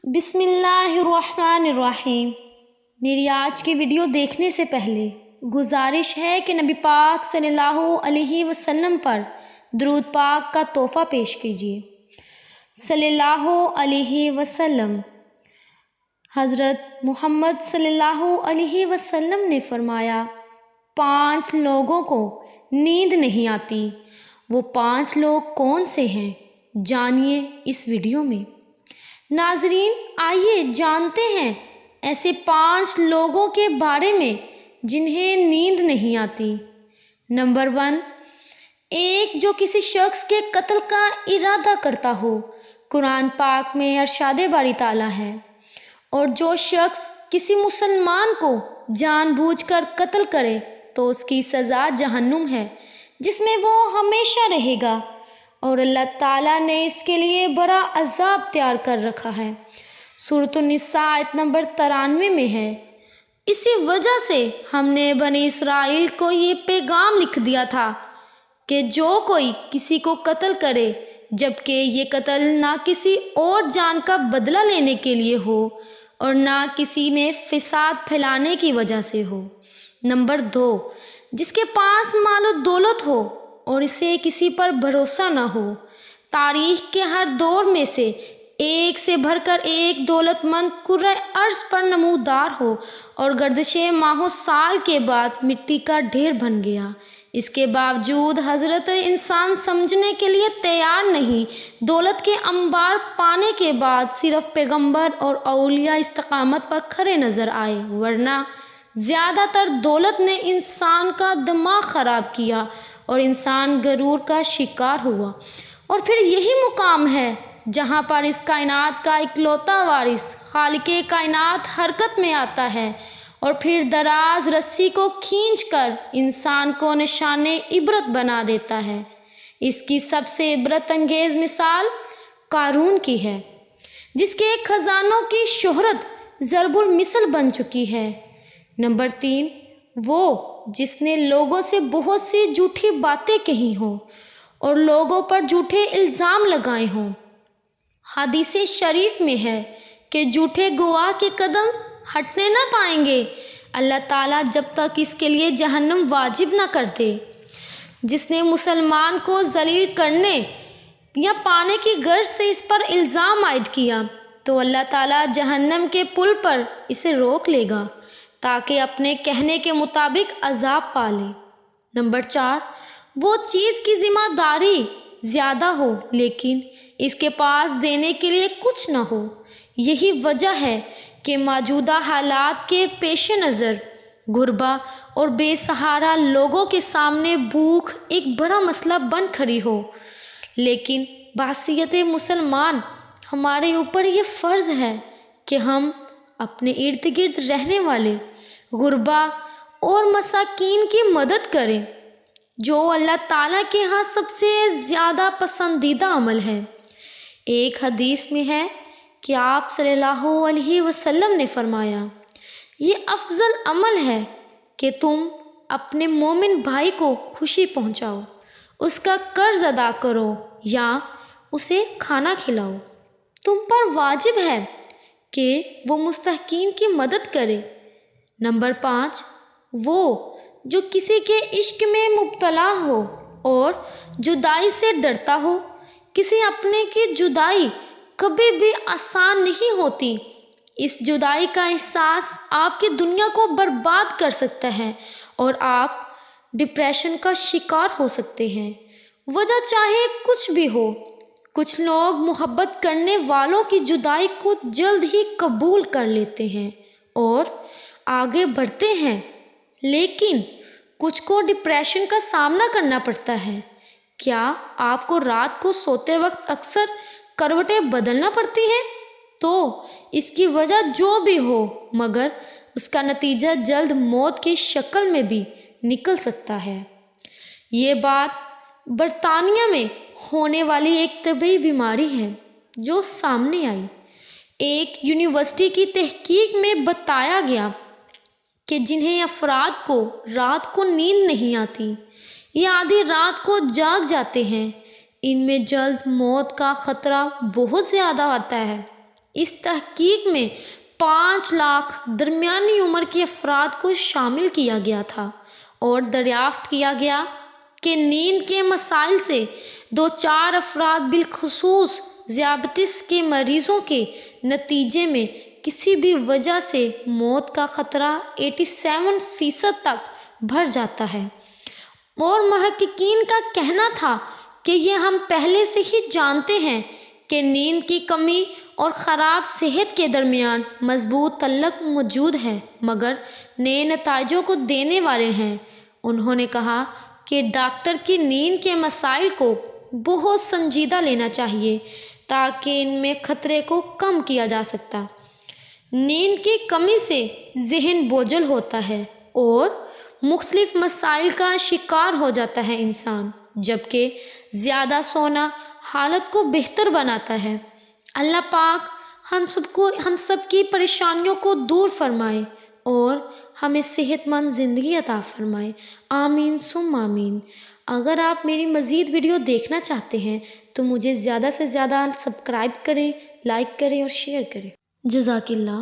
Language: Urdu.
بسم اللہ الرحمن الرحیم۔ میری آج کی ویڈیو دیکھنے سے پہلے گزارش ہے کہ نبی پاک صلی اللہ علیہ وسلم پر درود پاک کا تحفہ پیش کیجیے۔ صلی اللہ علیہ وسلم۔ حضرت محمد صلی اللہ علیہ وسلم نے فرمایا، 5 لوگوں کو نیند نہیں آتی۔ وہ 5 لوگ کون سے ہیں؟ جانیے اس ویڈیو میں۔ ناظرین، آئیے جانتے ہیں ایسے 5 لوگوں کے بارے میں جنہیں نیند نہیں آتی۔ نمبر 1، ایک جو کسی شخص کے قتل کا ارادہ کرتا ہو۔ قرآن پاک میں ارشاد باری تعالیٰ ہے، اور جو شخص کسی مسلمان کو جان بوجھ کر قتل کرے تو اس کی سزا جہنم ہے، جس میں وہ ہمیشہ رہے گا، اور اللہ تعالیٰ نے اس کے لیے بڑا عذاب تیار کر رکھا ہے۔ سورۃ النساء آیت نمبر 93 میں ہے۔ اسی وجہ سے ہم نے بنی اسرائیل کو یہ پیغام لکھ دیا تھا کہ جو کوئی کسی کو قتل کرے، جبکہ یہ قتل نہ کسی اور جان کا بدلہ لینے کے لیے ہو اور نہ کسی میں فساد پھیلانے کی وجہ سے ہو۔ نمبر 2، جس کے پاس مال و دولت ہو اور اسے کسی پر بھروسہ نہ ہو۔ تاریخ کے ہر دور میں سے ایک سے بڑھ کر ایک دولت مند کرۂ ارض پر نمودار ہو اور گردش ماہ و سال کے بعد مٹی کا ڈھیر بن گیا۔ اس کے باوجود حضرت انسان سمجھنے کے لیے تیار نہیں۔ دولت کے انبار پانے کے بعد صرف پیغمبر اور اولیاء استقامت پر کھڑے نظر آئے، ورنہ زیادہ تر دولت نے انسان کا دماغ خراب کیا اور انسان غرور کا شکار ہوا۔ اور پھر یہی مقام ہے جہاں پر اس کائنات کا اکلوتا وارث خالق کائنات حرکت میں آتا ہے اور پھر دراز رسی کو کھینچ کر انسان کو نشان عبرت بنا دیتا ہے۔ اس کی سب سے عبرت انگیز مثال قارون کی ہے، جس کے خزانوں کی شہرت ضرب المثل بن چکی ہے۔ نمبر 3، وہ جس نے لوگوں سے بہت سی جھوٹی باتیں کہی ہوں اور لوگوں پر جھوٹے الزام لگائے ہوں۔ حدیث شریف میں ہے کہ جھوٹے گواہ کے قدم ہٹنے نہ پائیں گے اللہ تعالیٰ جب تک اس کے لیے جہنم واجب نہ کر دے۔ جس نے مسلمان کو ذلیل کرنے یا پانے کی غرض سے اس پر الزام عائد کیا تو اللہ تعالیٰ جہنم کے پل پر اسے روک لے گا تاکہ اپنے کہنے کے مطابق عذاب پالے۔ نمبر 4، وہ چیز کی ذمہ داری زیادہ ہو لیکن اس کے پاس دینے کے لیے کچھ نہ ہو۔ یہی وجہ ہے کہ موجودہ حالات کے پیش نظر غربا اور بے سہارا لوگوں کے سامنے بھوک ایک بڑا مسئلہ بن کھڑی ہو، لیکن بحیثیت مسلمان ہمارے اوپر یہ فرض ہے کہ ہم اپنے ارد گرد رہنے والے غربا اور مساکین کی مدد کریں، جو اللہ تعالیٰ کے ہاں سب سے زیادہ پسندیدہ عمل ہے۔ ایک حدیث میں ہے کہ آپ صلی اللہ علیہ وسلم نے فرمایا، یہ افضل عمل ہے کہ تم اپنے مومن بھائی کو خوشی پہنچاؤ، اس کا قرض ادا کرو یا اسے کھانا کھلاؤ۔ تم پر واجب ہے کہ وہ مستحقین کی مدد کرے۔ نمبر 5، وہ جو کسی کے عشق میں مبتلا ہو اور جدائی سے ڈرتا ہو۔ کسی اپنے کی جدائی کبھی بھی آسان نہیں ہوتی۔ اس جدائی کا احساس آپ کی دنیا کو برباد کر سکتا ہے اور آپ ڈپریشن کا شکار ہو سکتے ہیں۔ وجہ چاہے کچھ بھی ہو، کچھ لوگ محبت کرنے والوں کی جدائی کو جلد ہی قبول کر لیتے ہیں اور آگے بڑھتے ہیں، لیکن کچھ کو ڈپریشن کا سامنا کرنا پڑتا ہے۔ کیا آپ کو رات کو سوتے وقت اکثر کروٹیں بدلنا پڑتی ہیں؟ تو اس کی وجہ جو بھی ہو، مگر اس کا نتیجہ جلد موت کی شکل میں بھی نکل سکتا ہے۔ یہ بات برطانیہ میں ہونے والی ایک طبی بیماری ہے جو سامنے آئی۔ ایک یونیورسٹی کی تحقیق میں بتایا گیا کہ جنہیں افراد کو رات کو نیند نہیں آتی یا آدھی رات کو جاگ جاتے ہیں، ان میں جلد موت کا خطرہ بہت زیادہ آتا ہے۔ اس تحقیق میں 5 لاکھ درمیانی عمر کے افراد کو شامل کیا گیا تھا اور دریافت کیا گیا کہ نیند کے مسائل سے 2-4 افراد بالخصوص ذیابیطس کے مریضوں کے نتیجے میں کسی بھی وجہ سے موت کا خطرہ 87% تک بڑھ جاتا ہے۔ اور محققین کا کہنا تھا کہ یہ ہم پہلے سے ہی جانتے ہیں کہ نیند کی کمی اور خراب صحت کے درمیان مضبوط تعلق موجود ہے، مگر نئے نتائجوں کو دینے والے ہیں۔ انہوں نے کہا کہ ڈاکٹر کی نیند کے مسائل کو بہت سنجیدہ لینا چاہیے تاکہ ان میں خطرے کو کم کیا جا سکتا۔ نیند کی کمی سے ذہن بوجھل ہوتا ہے اور مختلف مسائل کا شکار ہو جاتا ہے انسان، جبکہ زیادہ سونا حالت کو بہتر بناتا ہے۔ اللہ پاک ہم سب کی پریشانیوں کو دور فرمائے اور ہمیں صحت مند زندگی عطا فرمائے، آمین ثم آمین۔ اگر آپ میری مزید ویڈیو دیکھنا چاہتے ہیں تو مجھے زیادہ سے زیادہ سبسکرائب کریں، لائک کریں اور شیئر کریں۔ جزاک اللہ۔